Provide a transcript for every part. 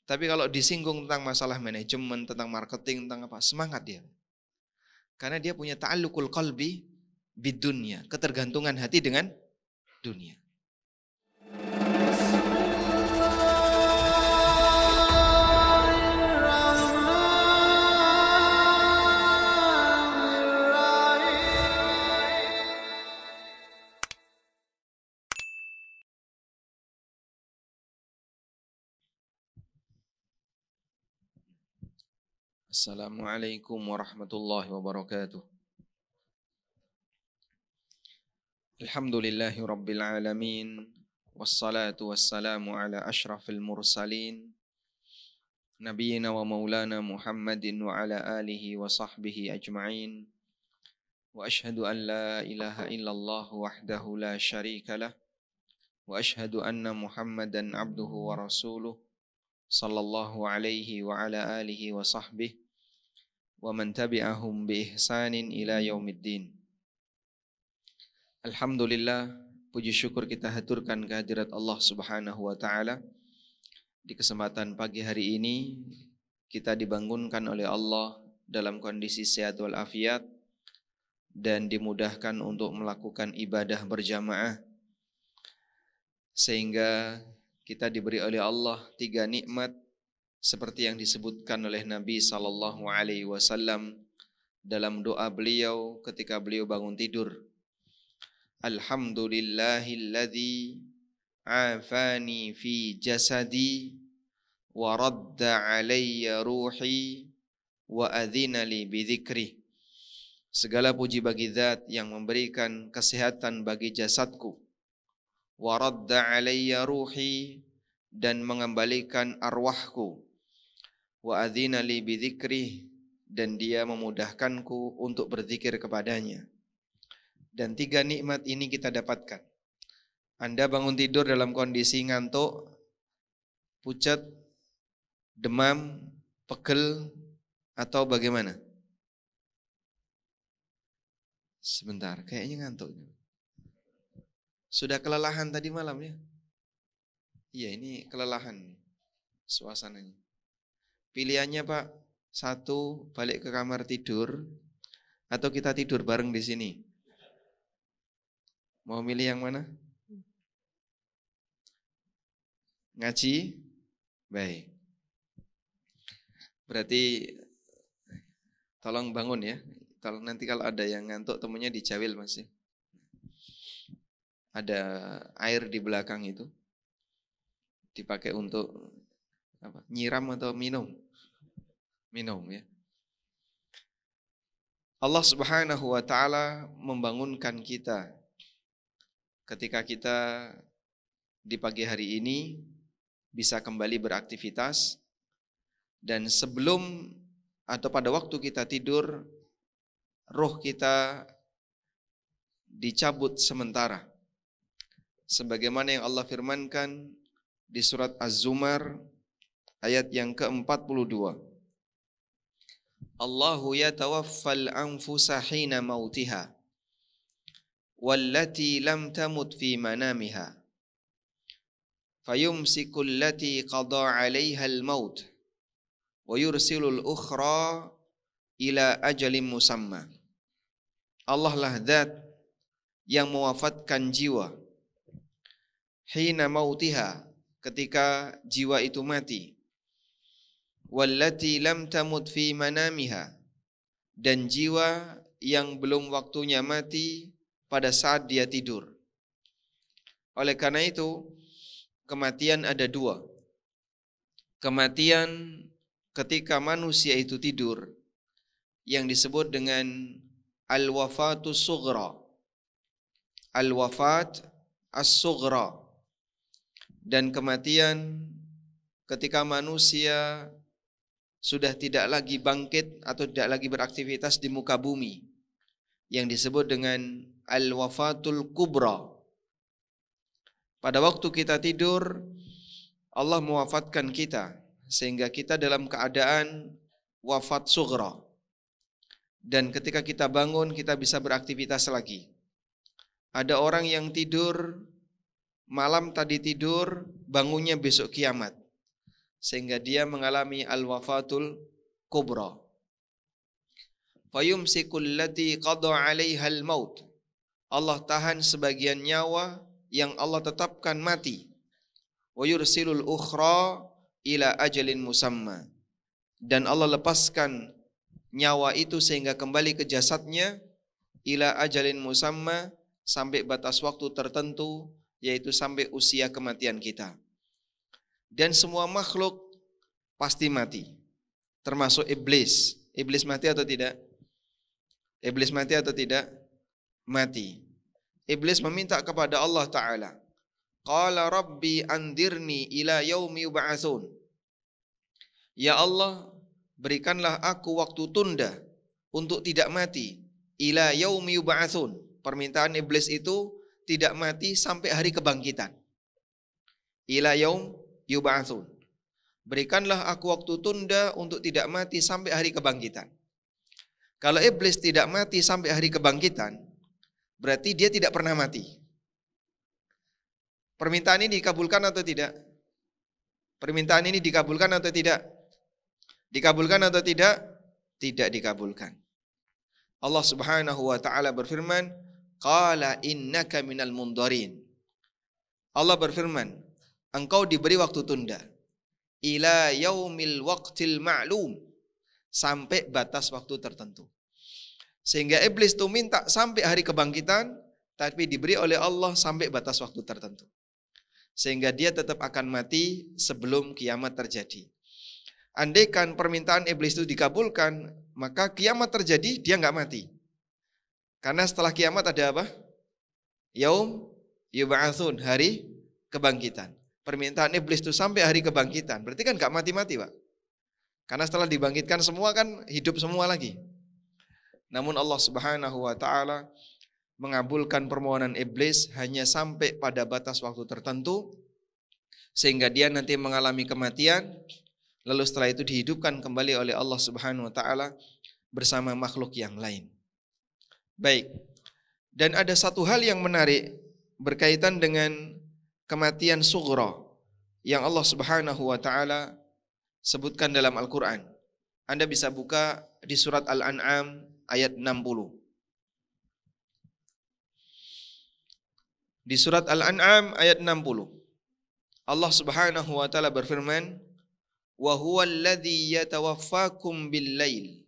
Tapi kalau disinggung tentang masalah manajemen, tentang marketing, tentang apa, semangat dia. Karena dia punya ta'alluqul qalbi bidunya, ketergantungan hati dengan dunia. Assalamualaikum warahmatullahi wabarakatuh. Alhamdulillahi rabbil alamin. Wassalatu wassalamu ala ashrafil mursalin. Nabiyyina wa maulana Muhammadin wa ala alihi wa sahbihi ajma'in. Wa ashhadu an la ilaha illallah wahdahu la syarika lah. Wa ashhadu anna Muhammadan abduhu wa rasuluh. Sallallahu alaihi wa ala alihi wa sahbihi. Wa man tabi'ahum bi ihsanin ila yaumiddin. Alhamdulillah, puji syukur kita haturkan kehadirat Allah Subhanahu wa taala. Di kesempatan pagi hari ini kita dibangunkan oleh Allah dalam kondisi sehat walafiat dan dimudahkan untuk melakukan ibadah berjamaah, sehingga kita diberi oleh Allah 3 nikmat seperti yang disebutkan oleh Nabi sallallahu alaihi wasallam dalam doa beliau ketika beliau bangun tidur. Alhamdulillahilladzi afani fi jasadi wa radda alayya ruhi wa adhina li bidzikri. Segala puji bagi Zat yang memberikan kesehatan bagi jasadku, wa radda alayya ruhi, dan mengembalikan arwahku, wa adzina li bidzikri, dan dia memudahkanku untuk berzikir kepadanya. Dan 3 nikmat ini kita dapatkan. Anda bangun tidur dalam kondisi ngantuk, pucat, demam, pegel, atau bagaimana? Sebentar, kayaknya ngantuk. Sudah kelelahan tadi malam ya? Iya, ini kelelahan suasananya. Pilihannya Pak, 1 balik ke kamar tidur, atau kita tidur bareng di sini. Mau milih yang mana? Ngaji? Baik. Berarti tolong bangun ya. Nanti kalau ada yang ngantuk temunya di Jawil Mas ya. Ada air di belakang itu. Dipakai untuk apa? Nyiram atau minum? Minum ya. Allah Subhanahu wa taala membangunkan kita ketika kita di pagi hari ini bisa kembali beraktivitas, dan sebelum atau pada waktu kita tidur, roh kita dicabut sementara. Sebagaimana yang Allah firmankan di surat Az-Zumar ayat yang ke-42. Allahu yatawaffal anfusa hina mautiha wallati lam tamut fi manamiha fayumsikul lati qada 'alaiha al-maut wa yursilul ukhra ila ajalin musamma. Allah lah Zat yang mewafatkan jiwa hina mautiha, ketika jiwa itu mati, wallati lam tamut fi manamiha, dan jiwa yang belum waktunya mati pada saat dia tidur. Oleh karena itu, kematian ada 2. Kematian ketika manusia itu tidur, yang disebut dengan al-wafatus sughra, al-wafat as-sughra, dan kematian ketika manusia sudah tidak lagi bangkit atau tidak lagi beraktivitas di muka bumi, yang disebut dengan al-wafatul kubra. Pada waktu kita tidur, Allah mewafatkan kita sehingga kita dalam keadaan wafat sughra. Dan ketika kita bangun, kita bisa beraktivitas lagi. Ada orang yang tidur, malam tadi tidur, bangunnya besok kiamat. sehingga dia mengalami al-wafatul kubra. Fayumsikul lati qada 'alaiha al-maut. Allah tahan sebagian nyawa yang Allah tetapkan mati. Wa yursilul ukhra ila ajalin musamma. Dan Allah lepaskan nyawa itu sehingga kembali ke jasadnya ila ajalin musamma, sampai batas waktu tertentu, yaitu sampai usia kematian kita. Dan semua makhluk pasti mati, termasuk iblis. Iblis mati atau tidak? Iblis mati atau tidak? Mati. Iblis meminta kepada Allah Ta'ala, qala rabbi andirni ila yaumi yub'atsun. Ya Allah, berikanlah aku waktu tunda untuk tidak mati, ila yaumi yub'atsun. Permintaan iblis itu tidak mati sampai hari kebangkitan. Ila yaum yub'atsun. Berikanlah aku waktu tunda untuk tidak mati sampai hari kebangkitan. Kalau iblis tidak mati sampai hari kebangkitan, berarti dia tidak pernah mati. Permintaan ini dikabulkan atau tidak? Permintaan ini dikabulkan atau tidak? Dikabulkan atau tidak? Tidak dikabulkan. Allah Subhanahu wa taala berfirman, qala innaka minal mundarin. Allah berfirman, engkau diberi waktu tunda ila yaumil waqtil ma'lum, sampai batas waktu tertentu. Sehingga iblis itu minta sampai hari kebangkitan, tapi diberi oleh Allah sampai batas waktu tertentu. Sehingga dia tetap akan mati sebelum kiamat terjadi. Andaikan permintaan iblis itu dikabulkan, maka kiamat terjadi, dia nggak mati. Karena setelah kiamat ada apa? Yaum yub'atsun, hari kebangkitan. Permintaan iblis itu sampai hari kebangkitan, berarti kan nggak mati-mati, Pak. Karena setelah dibangkitkan semua kan hidup semua lagi. Namun Allah Subhanahu wa taala mengabulkan permohonan iblis hanya sampai pada batas waktu tertentu, sehingga dia nanti mengalami kematian, lalu setelah itu dihidupkan kembali oleh Allah Subhanahu wa taala bersama makhluk yang lain. Baik. Dan ada satu hal yang menarik berkaitan dengan kematian sughra yang Allah Subhanahu wa taala sebutkan dalam Al-Quran. Anda bisa buka di surat Al-An'am ayat 60. Di surat Al-An'am ayat 60, Allah Subhanahu wa taala berfirman, wa huwal ladzi yatawaffakum bil-lail.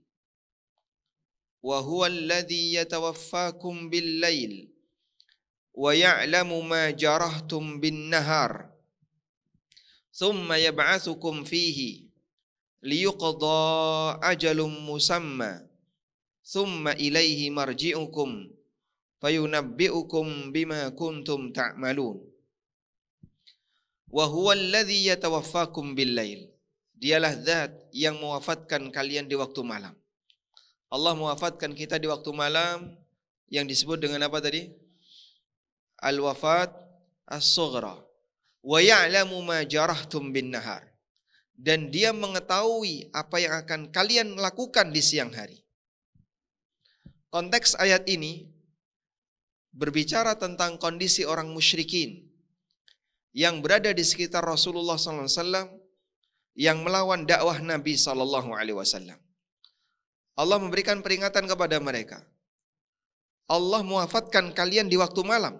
Wa huwal ladzi yatawaffakum bil-lail wa ya'lamu ma jarahtum bin-nahar. Thumma yab'atsukum fihi liyuqda ajalum musamma. Thumma ilaihi marji'ukum fayunabbi'ukum bima kuntum ta'malun. Wa huwal ladzi yatawaffakum bil-lail. Dialah zat yang mewafatkan kalian di waktu malam. Allah mewafatkan kita di waktu malam yang disebut dengan apa tadi? Al-wafat as-sughra. Wa ya'lamu ma jarahtum bin nahar. Dan dia mengetahui apa yang akan kalian lakukan di siang hari. Konteks ayat ini berbicara tentang kondisi orang musyrikin yang berada di sekitar Rasulullah SAW, yang melawan dakwah Nabi SAW. Allah memberikan peringatan kepada mereka. Allah mewafatkan kalian di waktu malam.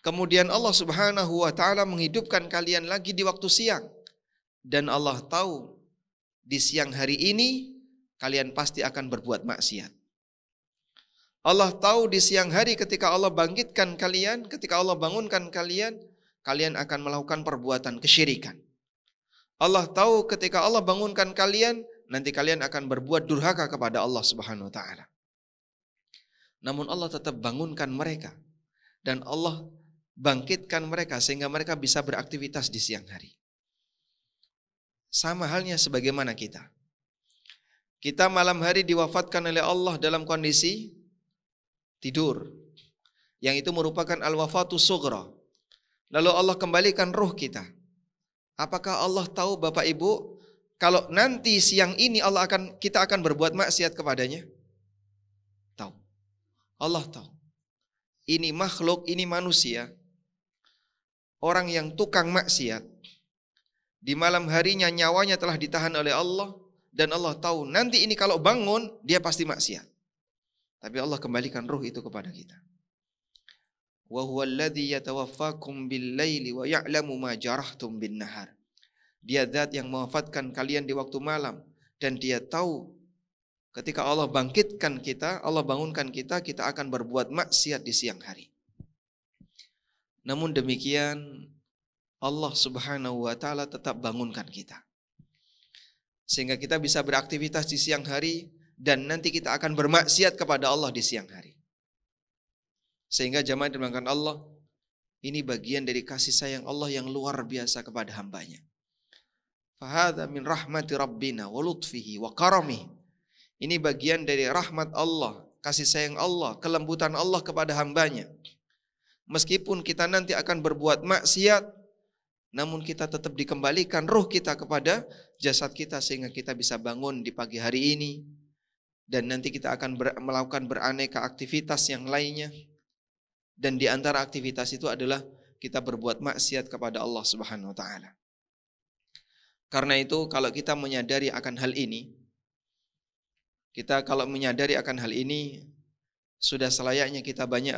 Kemudian Allah Subhanahu wa taala menghidupkan kalian lagi di waktu siang. Dan Allah tahu di siang hari ini kalian pasti akan berbuat maksiat. Allah tahu di siang hari ketika Allah bangkitkan kalian, ketika Allah bangunkan kalian, kalian akan melakukan perbuatan kesyirikan. Allah tahu ketika Allah bangunkan kalian, nanti kalian akan berbuat durhaka kepada Allah Subhanahu wa taala. Namun Allah tetap bangunkan mereka dan Allah bangkitkan mereka sehingga mereka bisa beraktivitas di siang hari. Sama halnya sebagaimana kita. Kita malam hari diwafatkan oleh Allah dalam kondisi tidur, yang itu merupakan al-wafatus sughra. Lalu Allah kembalikan ruh kita. Apakah Allah tahu Bapak Ibu kalau nanti siang ini kita akan berbuat maksiat kepadanya? Tahu. Allah tahu. Ini makhluk, ini manusia, orang yang tukang maksiat, Di malam harinya nyawanya telah ditahan oleh Allah, dan Allah tahu nanti ini kalau bangun dia pasti maksiat. Tapi Allah kembalikan ruh itu kepada kita. Wa huwallazi yatawaffakum bil-laili wa ya'lamu ma jarahtum bin-nahar. Dia zat yang mewafatkan kalian di waktu malam, dan dia tahu ketika Allah bangkitkan kita, Allah bangunkan kita, kita akan berbuat maksiat di siang hari. Namun demikian Allah Subhanahu wa taala tetap bangunkan kita, sehingga kita bisa beraktivitas di siang hari, dan nanti kita akan bermaksiat kepada Allah di siang hari. Sehingga jamaah dimulakan Allah, ini bagian dari kasih sayang Allah yang luar biasa kepada hambanya. Fahadha min rahmati rabbina wa lutfihi wa karamihi. Ini bagian dari rahmat Allah, kasih sayang Allah, kelembutan Allah kepada hambanya. Meskipun kita nanti akan berbuat maksiat, namun kita tetap dikembalikan ruh kita kepada jasad kita, sehingga kita bisa bangun di pagi hari ini, dan nanti kita akan melakukan beraneka aktivitas yang lainnya. Dan di antara aktivitas itu adalah kita berbuat maksiat kepada Allah Subhanahu wa taala. Karena itu kalau kita menyadari akan hal ini, sudah selayaknya kita banyak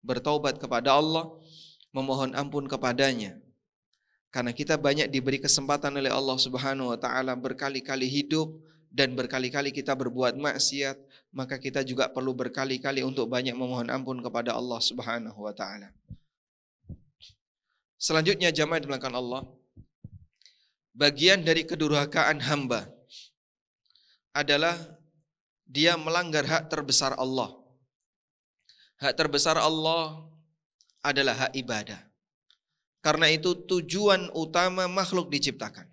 bertaubat kepada Allah, memohon ampun kepadanya. Karena kita banyak diberi kesempatan oleh Allah Subhanahu wa taala berkali-kali hidup, dan berkali-kali kita berbuat maksiat, maka kita juga perlu berkali-kali untuk banyak memohon ampun kepada Allah Subhanahu wa taala. Selanjutnya jamaah dimulakan Allah, bagian dari kedurhakaan hamba adalah dia melanggar hak terbesar Allah. Hak terbesar Allah adalah hak ibadah. Karena itu tujuan utama makhluk diciptakan.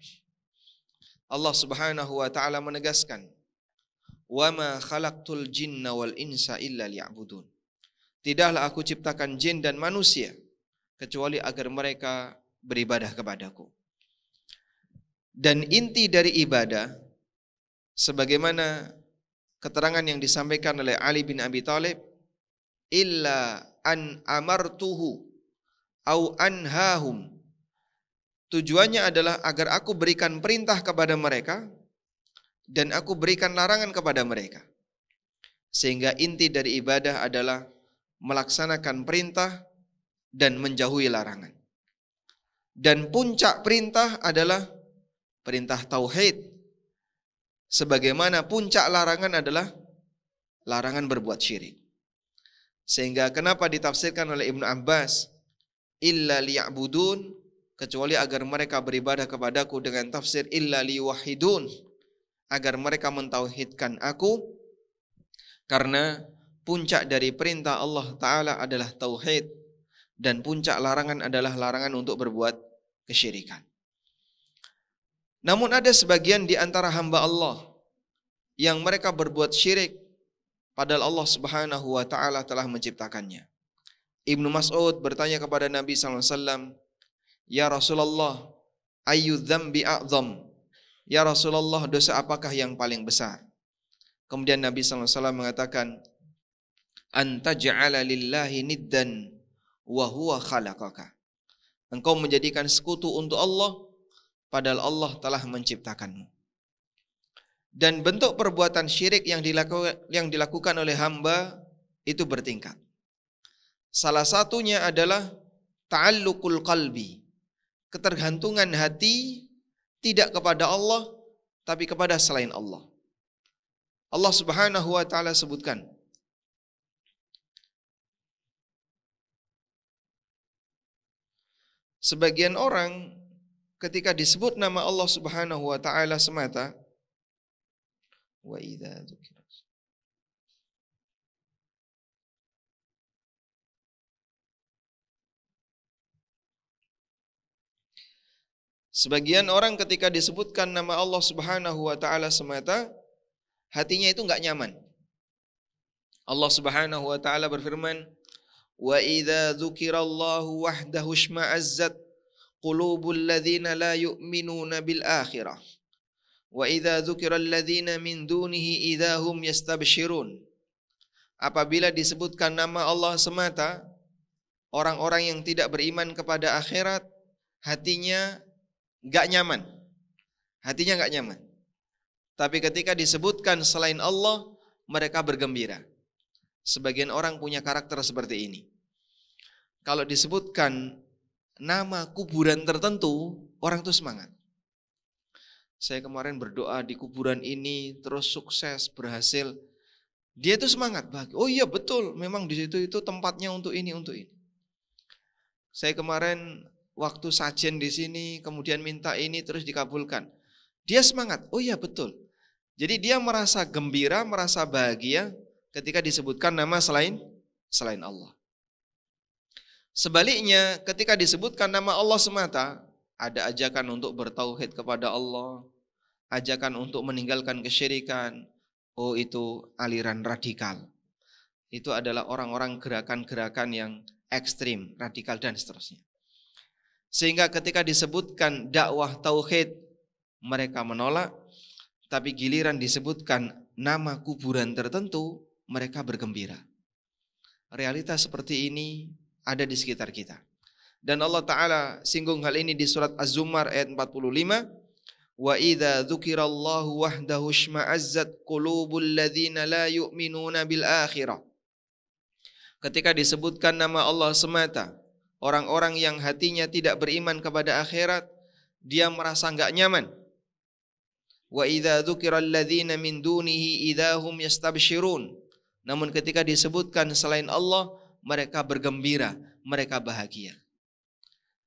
Allah Subhanahu wa taala menegaskan, "Wa ma khalaqtul jinna wal insa illa liya'budun." Tidaklah aku ciptakan jin dan manusia kecuali agar mereka beribadah kepadaku. Dan inti dari ibadah, sebagaimana keterangan yang disampaikan oleh Ali bin Abi Thalib, illa an amartuhu au anhahum. Tujuannya adalah agar aku berikan perintah kepada mereka dan aku berikan larangan kepada mereka. Sehingga inti dari ibadah adalah melaksanakan perintah dan menjauhi larangan. Dan puncak perintah adalah perintah tauhid. Sebagaimana puncak larangan adalah larangan berbuat syirik. Sehingga kenapa ditafsirkan oleh Ibnu Abbas illa liya'budun, kecuali agar mereka beribadah kepadaku, dengan tafsir illa liwahidun, agar mereka mentauhidkan aku. Karena puncak dari perintah Allah Ta'ala adalah tauhid, dan puncak larangan adalah larangan untuk berbuat kesyirikan. Namun ada sebagian di antara hamba Allah yang mereka berbuat syirik, padahal Allah Subhanahu wa Ta'ala telah menciptakannya. Ibnu Mas'ud bertanya kepada Nabi SAW, "Ya Rasulullah, ayyu dzambi a'zam?" Ya Rasulullah, dosa apakah yang paling besar? Kemudian Nabi SAW mengatakan, "Anta ja'ala lillahi niddan wa huwa khalaqaka." Engkau menjadikan sekutu untuk Allah, padahal Allah telah menciptakanmu. Dan bentuk perbuatan syirik yang dilakukan oleh hamba itu bertingkat. Salah satunya adalah ta'alluqul qalbi, ketergantungan hati tidak kepada Allah tapi kepada selain Allah. Allah Subhanahu wa taala sebutkan, sebagian orang ketika disebut nama Allah Subhanahu wa taala semata, wa idza dzukira, sebagian orang ketika disebutkan nama Allah Subhanahu wa taala semata, hatinya itu enggak nyaman. Allah Subhanahu wa taala berfirman, "Wa idza dzukirallahu wahdahu ishma'azzat qulubul ladzina la yu'minuna bil akhirah. Wa idza dzukiral ladzina min dunihi idza hum yastabshirun." Apabila disebutkan nama Allah semata, orang-orang yang tidak beriman kepada akhirat, hatinya nggak nyaman. Hatinya nggak nyaman. Tapi ketika disebutkan selain Allah, mereka bergembira. Sebagian orang punya karakter seperti ini. Kalau disebutkan nama kuburan tertentu, orang itu semangat. Saya kemarin berdoa di kuburan ini, terus sukses, berhasil. Dia itu semangat, bahagia. Oh iya betul, memang di situ itu tempatnya untuk ini, untuk ini. Saya kemarin waktu sajen di sini, kemudian minta ini, terus dikabulkan. Dia semangat, oh iya betul. Jadi dia merasa gembira, merasa bahagia ketika disebutkan nama selain Allah. Sebaliknya, ketika disebutkan nama Allah semata, ada ajakan untuk bertauhid kepada Allah, ajakan untuk meninggalkan kesyirikan. Oh, itu aliran radikal. Itu adalah orang-orang gerakan-gerakan yang ekstrim, radikal dan seterusnya. Sehingga ketika disebutkan dakwah tauhid, mereka menolak. Tapi giliran disebutkan nama kuburan tertentu, mereka bergembira. Realitas seperti ini ada di sekitar kita. Dan Allah Ta'ala singgung hal ini di surat Az-Zumar ayat 45. Wa idza dzukirallahu wahdahu shma'azzat qulubul ladzina la yu'minuna bil akhirah. Ketika disebutkan nama Allah semata, orang-orang yang hatinya tidak beriman kepada akhirat, dia merasa enggak nyaman. Wa idza dzukiral ladzina min dunihi idzahum yastabshirun. Namun ketika disebutkan selain Allah, mereka bergembira, mereka bahagia.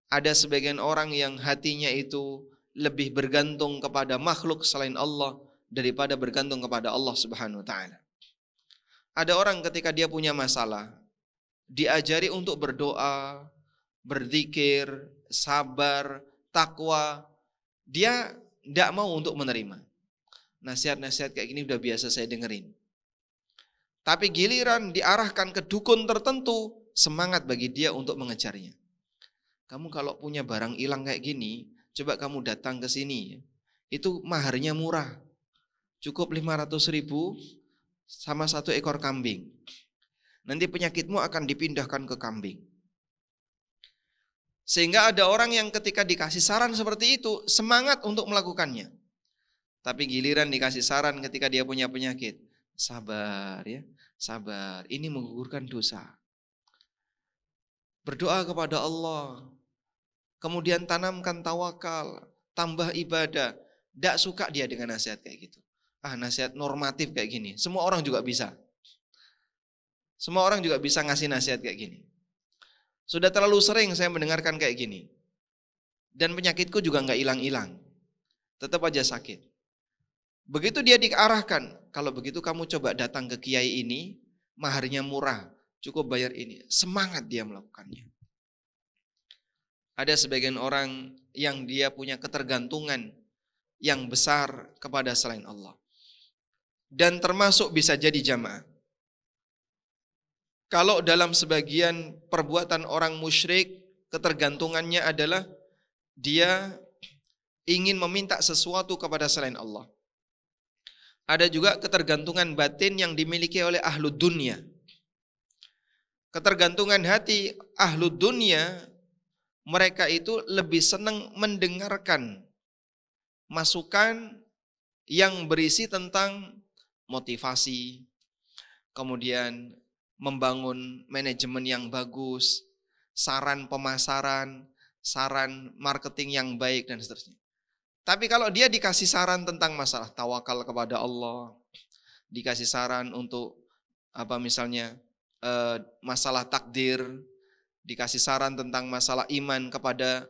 Ada sebagian orang yang hatinya itu lebih bergantung kepada makhluk selain Allah daripada bergantung kepada Allah Subhanahu wa taala. Ada orang ketika dia punya masalah, diajari untuk berdoa, berzikir, sabar, takwa, dia tidak mau untuk menerima. Nasihat-nasihat kayak gini udah biasa saya dengerin. Tapi giliran diarahkan ke dukun tertentu, semangat bagi dia untuk mengejarnya. Kamu kalau punya barang hilang kayak gini, coba kamu datang ke sini. Itu maharnya murah. Cukup 500.000 sama 1 ekor kambing. Nanti penyakitmu akan dipindahkan ke kambing. Sehingga ada orang yang ketika dikasih saran seperti itu, semangat untuk melakukannya. Tapi giliran dikasih saran ketika dia punya penyakit, sabar ya, sabar. Ini menggugurkan dosa. Berdoa kepada Allah. Kemudian tanamkan tawakal, tambah ibadah. Tidak suka dia dengan nasihat kayak gitu. Nasihat normatif kayak gini. Semua orang juga bisa. Semua orang juga bisa ngasih nasihat kayak gini. Sudah terlalu sering saya mendengarkan kayak gini. Dan penyakitku juga nggak hilang-hilang. Tetap aja sakit. Begitu dia diarahkan, kalau begitu kamu coba datang ke kiai ini, maharnya murah, cukup bayar ini. Semangat dia melakukannya. Ada sebagian orang yang dia punya ketergantungan yang besar kepada selain Allah. Dan termasuk bisa jadi jamaah. Kalau dalam sebagian perbuatan orang musyrik, ketergantungannya adalah dia ingin meminta sesuatu kepada selain Allah. Ada juga ketergantungan batin yang dimiliki oleh ahlu dunia. Ketergantungan hati ahlu dunia, mereka itu lebih senang mendengarkan masukan yang berisi tentang motivasi, kemudian membangun manajemen yang bagus, saran pemasaran, saran marketing yang baik dan seterusnya. Tapi kalau dia dikasih saran tentang masalah tawakal kepada Allah, dikasih saran untuk misalnya masalah takdir, dikasih saran tentang masalah iman kepada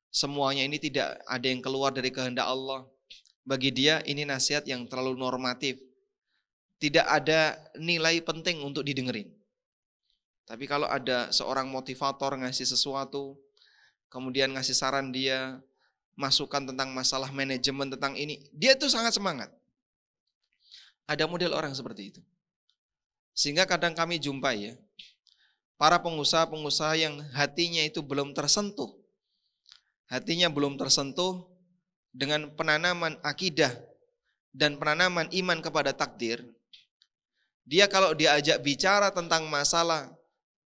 semuanya ini tidak ada yang keluar dari kehendak Allah. Bagi dia ini nasihat yang terlalu normatif. Tidak ada nilai penting untuk didengerin. Tapi kalau ada seorang motivator ngasih sesuatu, kemudian ngasih saran dia, masukan tentang masalah manajemen tentang ini, dia tuh sangat semangat. Ada model orang seperti itu. Sehingga kadang kami jumpai ya, para pengusaha-pengusaha yang hatinya itu belum tersentuh. Hatinya belum tersentuh dengan penanaman akidah dan penanaman iman kepada takdir. Dia kalau diajak bicara tentang masalah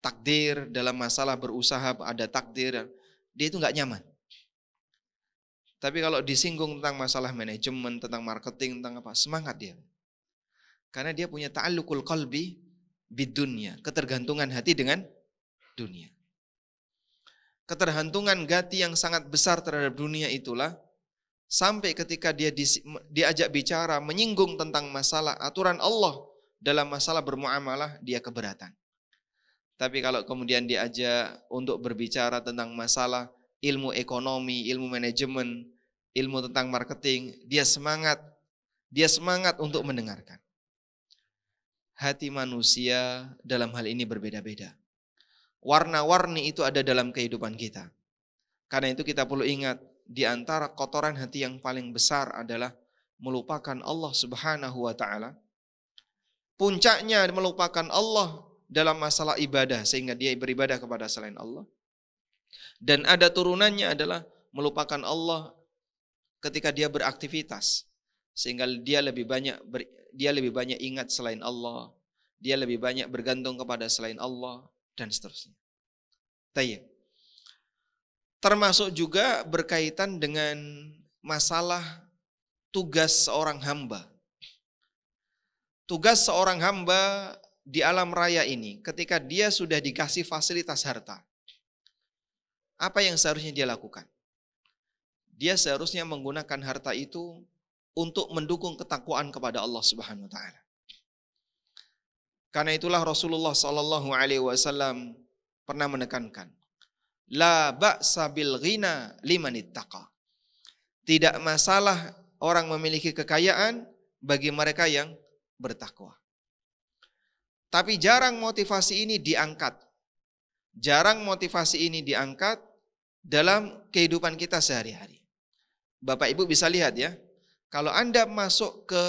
takdir, dalam masalah berusaha ada takdir, dia itu gak nyaman. Tapi kalau disinggung tentang masalah manajemen, tentang marketing, tentang apa, semangat dia. Karena dia punya ta'alluqul qalbi bidunya, ketergantungan hati dengan dunia. Ketergantungan hati yang sangat besar terhadap dunia itulah sampai ketika dia diajak bicara menyinggung tentang masalah aturan Allah dalam masalah bermuamalah, dia keberatan. Tapi kalau kemudian diajak untuk berbicara tentang masalah ilmu ekonomi, ilmu manajemen, ilmu tentang marketing, dia semangat untuk mendengarkan. Hati manusia dalam hal ini berbeda-beda. Warna-warni itu ada dalam kehidupan kita. Karena itu kita perlu ingat, di antara kotoran hati yang paling besar adalah melupakan Allah Subhanahu wa taala. Puncaknya melupakan Allah dalam masalah ibadah sehingga dia beribadah kepada selain Allah. Dan ada turunannya adalah melupakan Allah ketika dia beraktivitas sehingga dia lebih banyak ingat selain Allah, dia lebih banyak bergantung kepada selain Allah dan seterusnya. Tayyib. Termasuk juga berkaitan dengan masalah tugas seorang hamba. Tugas seorang hamba di alam raya ini ketika dia sudah dikasih fasilitas harta. Apa yang seharusnya dia lakukan? Dia seharusnya menggunakan harta itu untuk mendukung ketakwaan kepada Allah Subhanahu wa taala. Karena itulah Rasulullah sallallahu alaihi wasallam pernah menekankan, la ba'sa bil ghina liman ittaqa. Tidak masalah orang memiliki kekayaan bagi mereka yang bertakwa. Tapi jarang motivasi ini diangkat. Jarang motivasi ini diangkat dalam kehidupan kita sehari-hari. Bapak Ibu bisa lihat ya, kalau Anda masuk ke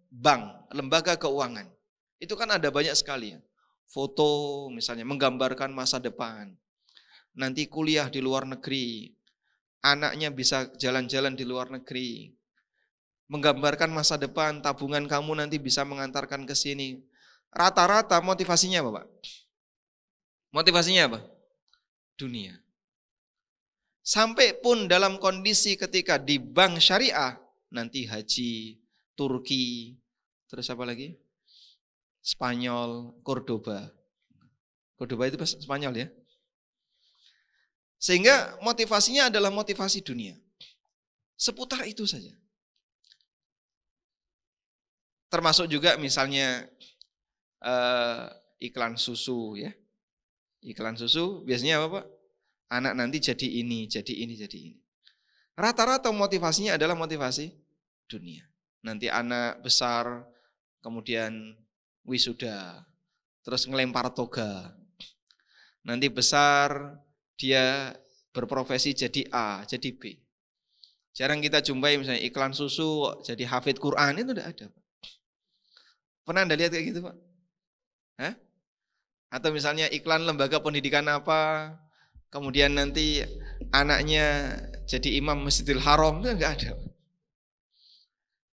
bank, lembaga keuangan, itu kan ada banyak sekali ya. Foto misalnya menggambarkan masa depan. Nanti kuliah di luar negeri, anaknya bisa jalan-jalan di luar negeri. Menggambarkan masa depan, tabungan kamu nanti bisa mengantarkan ke sini. Rata-rata motivasinya apa, Pak? Motivasinya apa? Dunia. Sampai pun dalam kondisi ketika di bank syariah, nanti haji, Turki, terus apa lagi? Spanyol, Cordoba. Cordoba itu Spanyol ya. Sehingga motivasinya adalah motivasi dunia. Seputar itu saja. Termasuk juga misalnya iklan susu ya. Iklan susu biasanya apa, Pak? Anak nanti jadi ini, jadi ini, jadi ini. Rata-rata motivasinya adalah motivasi dunia. Nanti anak besar, kemudian wisuda, terus ngelempar toga. Nanti besar dia berprofesi jadi A, jadi B. Jarang kita jumpai misalnya iklan susu jadi hafid Quran, itu tidak ada, Pak. Pernah Anda lihat kayak gitu, Pak? Hah? Atau misalnya iklan lembaga pendidikan apa, kemudian nanti anaknya jadi imam Masjidil Haram, itu enggak ada.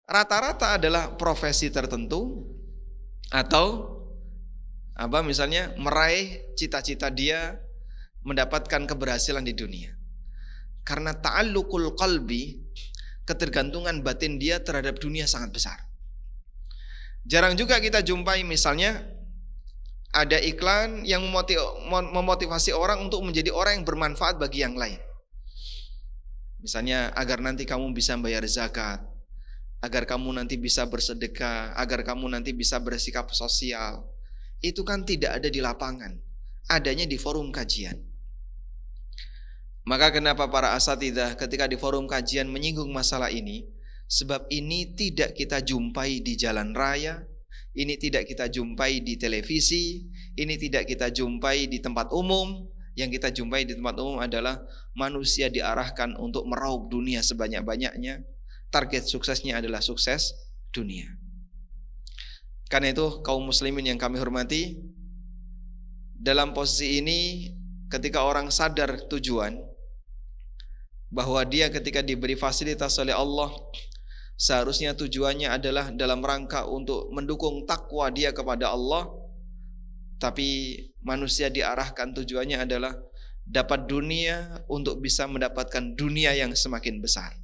Rata-rata adalah profesi tertentu atau apa misalnya meraih cita-cita dia mendapatkan keberhasilan di dunia. Karena ta'alluqul qalbi, ketergantungan batin dia terhadap dunia sangat besar. Jarang juga kita jumpai misalnya ada iklan yang memotivasi orang untuk menjadi orang yang bermanfaat bagi yang lain. Misalnya agar nanti kamu bisa bayar zakat, agar kamu nanti bisa bersedekah, agar kamu nanti bisa bersikap sosial. Itu kan tidak ada di lapangan, adanya di forum kajian. Maka kenapa para asatidzah ketika di forum kajian menyinggung masalah ini? Sebab ini tidak kita jumpai di jalan raya, ini tidak kita jumpai di televisi, ini tidak kita jumpai di tempat umum. Yang kita jumpai di tempat umum adalah manusia diarahkan untuk meraup dunia sebanyak-banyaknya. Target suksesnya adalah sukses dunia. Karena itu kaum muslimin yang kami hormati, dalam posisi ini ketika orang sadar tujuan, bahwa dia ketika diberi fasilitas oleh Allah, seharusnya tujuannya adalah dalam rangka untuk mendukung takwa dia kepada Allah. Tapi manusia diarahkan tujuannya adalah dapat dunia untuk bisa mendapatkan dunia yang semakin besar.